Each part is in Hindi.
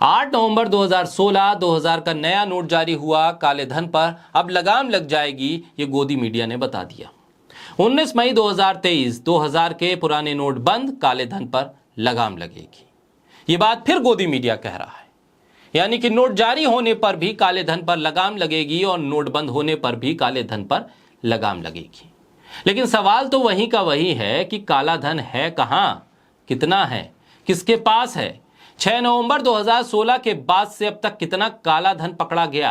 8 नवंबर 2016 2000 का नया नोट जारी हुआ, काले धन पर अब लगाम लग जाएगी, ये गोदी मीडिया ने बता दिया। 19 मई 2023 2000 के पुराने नोट बंद, काले धन पर लगाम लगेगी। ये बात फिर गोदी मीडिया कह रहा है, यानी कि नोट जारी होने पर भी काले धन पर लगाम लगेगी और नोट बंद होने पर भी काले धन पर लगाम लगेगी। लेकिन सवाल तो वही का वही है कि काला धन है कहां, कितना है, किसके पास है। 6 नवंबर 2016 के बाद से अब तक कितना काला धन पकड़ा गया,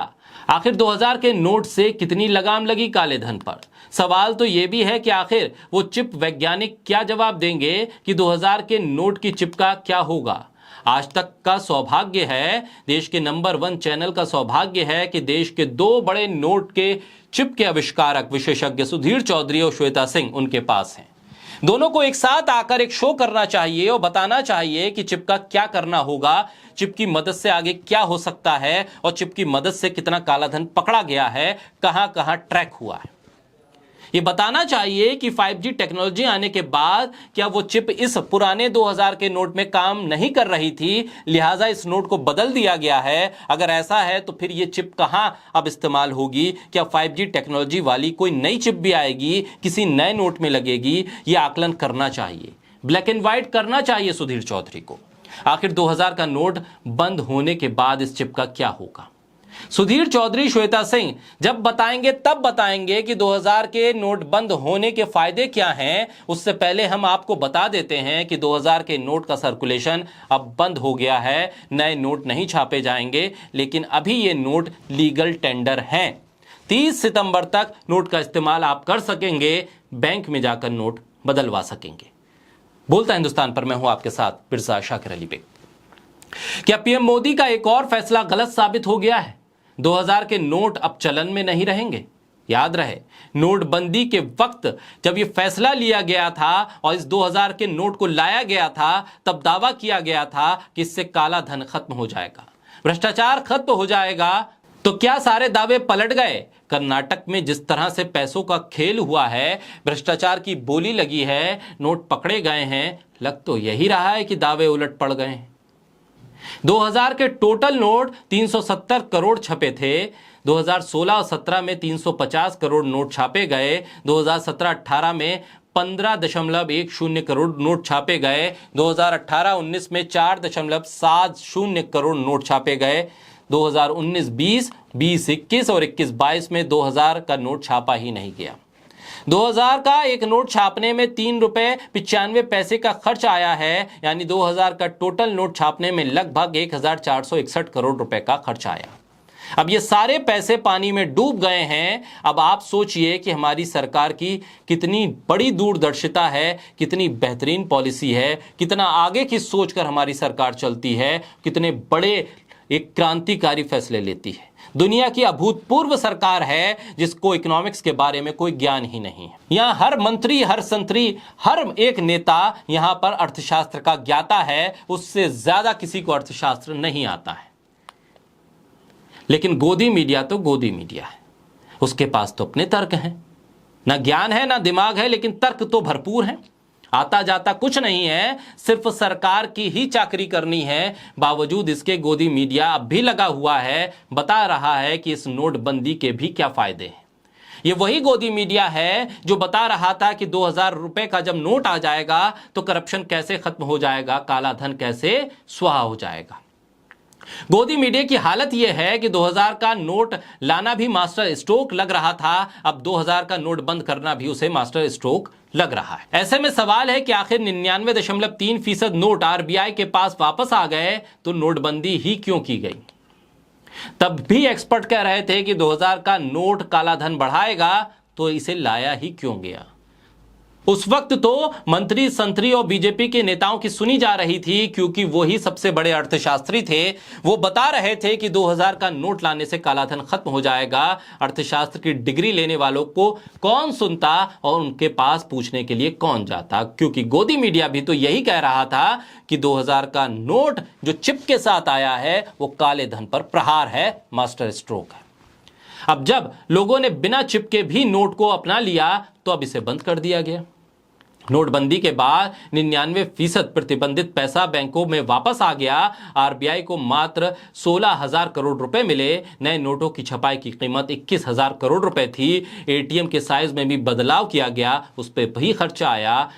आखिर 2000 के नोट से कितनी लगाम लगी काले धन पर। सवाल तो यह भी है कि आखिर वो चिप वैज्ञानिक क्या जवाब देंगे कि 2000 के नोट की चिप का क्या होगा। आज तक का सौभाग्य है, देश के नंबर 1 चैनल का सौभाग्य है कि देश के 2 बड़े नोट के चिप के आविष्कारक विशेषज्ञ सुधीर चौधरी और श्वेता सिंह उनके पास हैं। दोनों को एक साथ आकर एक शो करना चाहिए और बताना चाहिए कि चिप का क्या करना होगा, चिप की मदद से आगे क्या हो सकता है और चिप की मदद से कितना काला धन पकड़ा गया है, कहां कहां ट्रैक हुआ है। ये बताना चाहिए कि 5G टेक्नोलॉजी आने के बाद क्या वो चिप इस पुराने 2000 के नोट में काम नहीं कर रही थी, लिहाजा इस नोट को बदल दिया गया है। अगर ऐसा है तो फिर ये चिप कहां अब इस्तेमाल होगी, क्या 5G टेक्नोलॉजी वाली कोई नई चिप भी आएगी, किसी नए नोट में लगेगी, ये आकलन करना चाहिए, ब्लैक एंड व्हाइट करना चाहिए सुधीर चौधरी को। आखिर 2000 का नोट बंद होने के बाद इस चिप का क्या होगा। सुधीर चौधरी श्वेता सिंह जब बताएंगे तब बताएंगे कि 2000 के नोट बंद होने के फायदे क्या हैं। उससे पहले हम आपको बता देते हैं कि 2000 के नोट का सर्कुलेशन अब बंद हो गया है, नए नोट नहीं छापे जाएंगे, लेकिन अभी ये नोट लीगल टेंडर हैं। 30 सितंबर तक नोट का इस्तेमाल आप कर सकेंगे, बैंक में जाकर नोट बदलवा सकेंगे। बोलता हिंदुस्तान पर मैं हूं आपके साथ बिरसा शाकिर अली बेग। क्या पीएम मोदी का एक और फैसला गलत साबित हो गया है? 2000 के नोट अब चलन में नहीं रहेंगे। याद रहे, नोटबंदी के वक्त जब यह फैसला लिया गया था और इस 2000 के नोट को लाया गया था, तब दावा किया गया था कि इससे काला धन खत्म हो जाएगा, भ्रष्टाचार खत्म हो जाएगा। तो क्या सारे दावे पलट गए? कर्नाटक में जिस तरह से पैसों का खेल हुआ है, भ्रष्टाचार की बोली लगी है, नोट पकड़े गए हैं, लग तो यही रहा है कि दावे उलट पड़ गए हैं। 2000 के टोटल नोट 370 करोड़ छपे थे। 2016 और 17 में 350 करोड़ नोट छापे गए। 2017-18 में 15.10 करोड़ नोट छापे गए। 2018-19 में 4.70 करोड़ नोट छापे गए। 2019-20, 20-21 और 21-22 में 2000 का नोट छापा ही नहीं गया। 2000 का एक नोट छापने में 3 रुपए 95 पैसे का खर्च आया है, यानी 2000 का टोटल नोट छापने में लगभग 1461 करोड़ रुपए का खर्च आया। अब ये सारे पैसे पानी में डूब गए हैं। अब आप सोचिए कि हमारी सरकार की कितनी बड़ी दूरदर्शिता है, कितनी बेहतरीन पॉलिसी है, कितना आगे की सोचकर हमारी सरकार चलती है, कितने बड़े एक क्रांतिकारी फैसले लेती है। दुनिया की अभूतपूर्व सरकार है जिसको इकोनॉमिक्स के बारे में कोई ज्ञान ही नहीं है। यहां हर मंत्री, हर संतरी, हर एक नेता यहां पर अर्थशास्त्र का ज्ञाता है, उससे ज्यादा किसी को अर्थशास्त्र नहीं आता है। लेकिन गोदी मीडिया तो गोदी मीडिया है, उसके पास तो अपने तर्क हैं, ना ज्ञान है ना दिमाग है, लेकिन तर्क तो भरपूर है। आता जाता कुछ नहीं है, सिर्फ सरकार की ही चाकरी करनी है। बावजूद इसके गोदी मीडिया अब भी लगा हुआ है, बता रहा है कि इस नोटबंदी के भी क्या फायदे हैं। ये वही गोदी मीडिया है जो बता रहा था कि 2000 रुपए का जब नोट आ जाएगा तो करप्शन कैसे खत्म हो जाएगा, काला धन कैसे स्वाहा हो जाएगा। गोदी मीडिया की हालत यह है कि 2000 का नोट लाना भी मास्टर स्ट्रोक लग रहा था, अब 2000 का नोट बंद करना भी उसे मास्टर स्ट्रोक लग रहा है। ऐसे में सवाल है कि आखिर 99.3% नोट आरबीआई के पास वापस आ गए तो नोटबंदी ही क्यों की गई। तब भी एक्सपर्ट कह रहे थे कि 2000 का नोट काला धन बढ़ाएगा, तो इसे लाया ही क्यों गया। उस वक्त तो मंत्री, संतरी और बीजेपी के नेताओं की सुनी जा रही थी, क्योंकि वो ही सबसे बड़े अर्थशास्त्री थे। वो बता रहे थे कि 2000 का नोट लाने से कालाधन खत्म हो जाएगा। अर्थशास्त्र की डिग्री लेने वालों को कौन सुनता और उनके पास पूछने के लिए कौन जाता, क्योंकि गोदी मीडिया भी तो यही कह रहा था कि 2000 का नोट जो चिप के साथ आया है वो काले धन पर प्रहार है, मास्टर स्ट्रोक है। अब जब लोगों ने बिना चिप के भी नोट को अपना लिया तो अब इसे बंद कर दिया गया। नोटबंदी के बाद 99% प्रतिबंधित पैसा बैंकों में वापस आ गया। आरबीआई को मात्र 16,000 करोड़ रुपए मिले। नए नोटों की छपाई की कीमत 21,000 करोड़ रुपए थी। एटीएम के साइज में भी बदलाव किया गया, उस पर भी खर्चा आया।